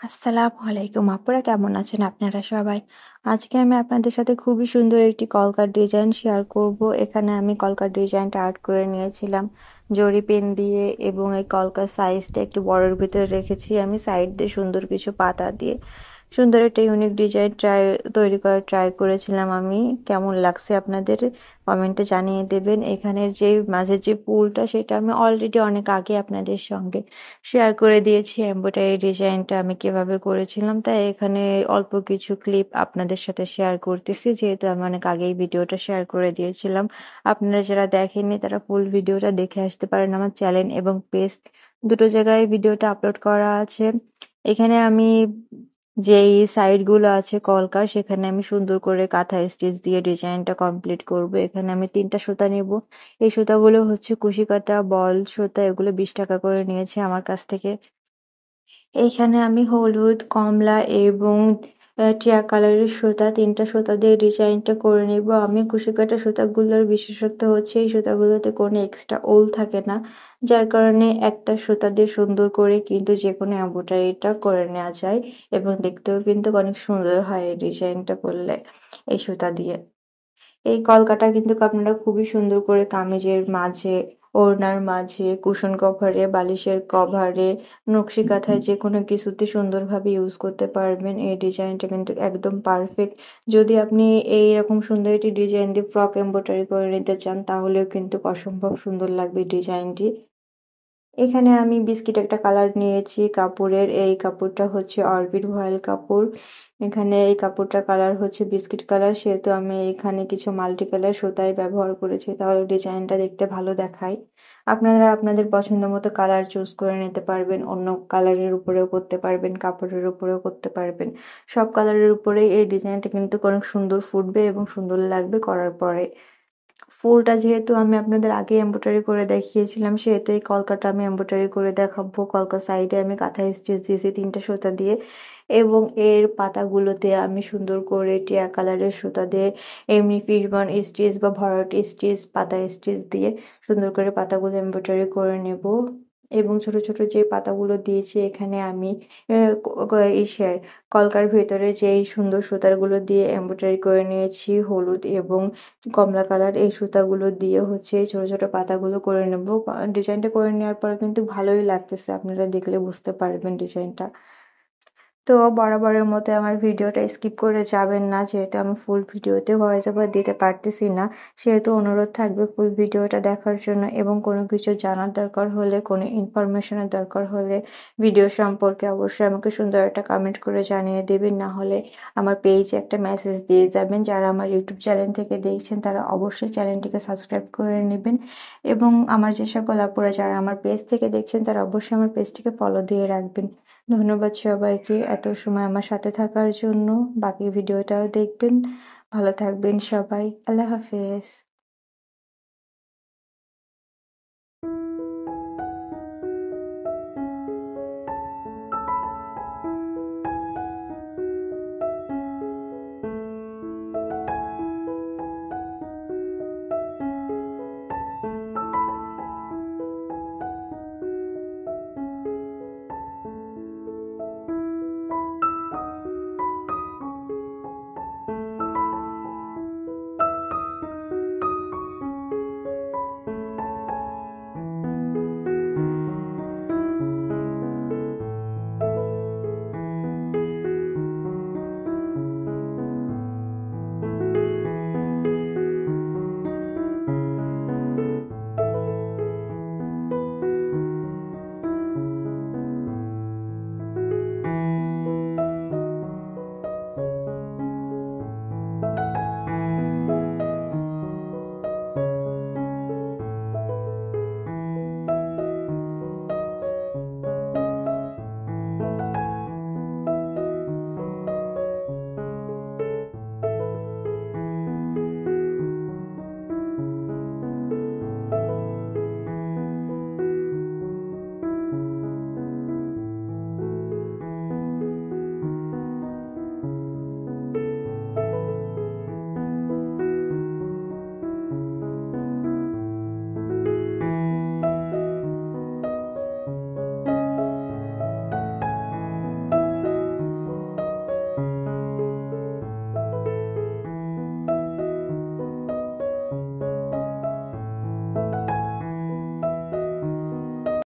আসসালামু আলাইকুম আপুরা, কেমন আছেন আপনারা সবাই? আজকে আমি আপনাদের সাথে খুবই সুন্দর একটি কলকার ডিজাইন শেয়ার করব। এখানে আমি কলকার ডিজাইনটা আর্ট করে নিয়েছিলাম জরি পেন দিয়ে, এবং এই কলকার সাইজটা একটু বড়ের ভিতরে রেখেছি আমি সাইড দিয়ে সুন্দর কিছু পাতা দিয়ে। সুন্দর একটা ইউনিক ডিজাইন তৈরি করার ট্রাই করেছিলাম আমি। কেমন লাগছে আপনাদের কমেন্টে জানিয়ে দেবেন। এখানের যে মাঝের যে পুলটা, সেটা আমি অলরেডি অনেক আগে আপনাদের সঙ্গে শেয়ার করে দিয়েছি। এমব্রয়ডারি ডিজাইনটা আমি কিভাবে করেছিলাম, তাই এখানে অল্প কিছু ক্লিপ আপনাদের সাথে শেয়ার করতেছি, যেহেতু আমি অনেক আগেই ভিডিওটা শেয়ার করে দিয়েছিলাম। আপনারা যারা দেখেননি তারা ফুল ভিডিওটা দেখে আসতে পারেন আমার চ্যানেল এবং পেজ, দুটো জায়গায় ভিডিওটা আপলোড করা আছে। এখানে আমি যেই সাইডগুলো আছে কলকার, সেখানে আমি সুন্দর করে কাঁথা স্টিচ দিয়ে ডিজাইনটা কমপ্লিট করব। এখানে আমি 3টা সুতা নেব। এই সুতাগুলো হচ্ছে কুশি কাটা বল সুতা, এগুলো 20 টাকা করে নিয়েছে আমার কাছ থেকে। এইখানে আমি হলুদ, কমলা এবং টিয়া কালারের সুতা, 3টা সুতা দিয়ে ডিজাইনটা করে নিব। আমি কুশি কাটা সুতাগুলোর বিশেষত্ব হচ্ছে এই সুতাগুলোতে কোনো এক্সট্রা ওল থাকে না, যার কারণে একটা সুতা দিয়ে সুন্দর করে কিন্তু যে কোনো এমব্রয়ডারিটা করে নেওয়া যায়, এবং দেখতেও কিন্তু অনেক সুন্দর হয় এই ডিজাইনটা করলে এই সুতা দিয়ে। এই কলকাটা কিন্তু আপনারা খুবই সুন্দর করে কামিজের মাঝে, ওড়নার মাঝে, কুশন কভারে, বালিশের কভারে, নকশি কাঁথায় যেকোনো কিছুতে সুন্দরভাবে ইউজ করতে পারবেন। এই ডিজাইনটা কিন্তু একদম পারফেক্ট। যদি আপনি এইরকম সুন্দর একটি ডিজাইন দিয়ে ফ্রক এমব্রয়ডারি করে নিতে চান, তাহলেও কিন্তু অসম্ভব সুন্দর লাগবে ডিজাইনটি। এখানে আমি বিস্কিট একটা কালার নিয়েছি কাপড়ের। এই কাপড়টা হচ্ছে অরবিট ভয়েল কাপড়। এখানে এই কাপড়টার কালার হচ্ছে বিস্কিট কালার, সেহেতু আমি এখানে কিছু মাল্টি কালার সুতাই ব্যবহার করেছি, তাহলে ডিজাইনটা দেখতে ভালো দেখায়। আপনারা আপনাদের পছন্দ মতো কালার চুজ করে নিতে পারবেন, অন্য কালারের উপরেও করতে পারবেন, কাপড়ের উপরেও করতে পারবেন। সব কালারের উপরেই এই ডিজাইনটা কিন্তু অনেক সুন্দর ফুটবে এবং সুন্দর লাগবে করার পরে। ফুলটা যেহেতু আমি আপনাদের আগে এমব্রয়ডারি করে দেখিয়েছিলাম, সেহেতু এই কলকাটা আমি এমব্রয়ডারি করে দেখাবো। কলকার সাইডে আমি কাঁথা স্টিচ দিয়েছি 3টা সুতা দিয়ে, এবং এর পাতাগুলোতে আমি সুন্দর করে টিয়া কালারের সুতা দিয়ে এমনি ফিশবন স্টিচ বা ভরাট স্টিচ, পাতা স্টিচ দিয়ে সুন্দর করে পাতাগুলো এমব্রয়ডারি করে নেব। এবং ছোট ছোট যে পাতাগুলো দিয়েছি এখানে আমি ইসের কলকার ভেতরে যেই সুন্দর সুতারগুলো দিয়ে এমব্রয়ডারি করে নিয়েছি হলুদ এবং কমলা কালার, এই সুতাগুলো দিয়ে হচ্ছে এই ছোট ছোট পাতাগুলো করে নেব। ডিজাইনটা করে নেওয়ার পর কিন্তু ভালোই লাগতেছে, আপনারা দেখলে বুঝতে পারবেন ডিজাইনটা। তো বরাবরের মতো আমার ভিডিওটা স্কিপ করে যাবেন না, যেহেতু আমি ফুল ভিডিওতে ভয়েস ওভার দিতে পারতেছি না, সেহেতু অনুরোধ থাকবে ফুল ভিডিওটা দেখার জন্য। এবং কোনো কিছু জানার দরকার হলে, কোনো ইনফরমেশনের দরকার হলে ভিডিও সম্পর্কে অবশ্যই আমাকে সুন্দর একটা কমেন্ট করে জানিয়ে দেবেন, না হলে আমার পেজে একটা মেসেজ দিয়ে যাবেন। যারা আমার ইউটিউব চ্যানেল থেকে দেখছেন তারা অবশ্যই চ্যানেলটিকে সাবস্ক্রাইব করে নেবেন, এবং আমার যে সকল আপুরা যারা আমার পেজ থেকে দেখছেন তারা অবশ্যই আমার পেজটিকে ফলো দিয়ে রাখবেন। ধন্যবাদ সবাইকে এত সময় আমার সাথে থাকার জন্য। বাকি ভিডিওটাও দেখবেন। ভালো থাকবেন সবাই। আল্লাহ হাফেজ।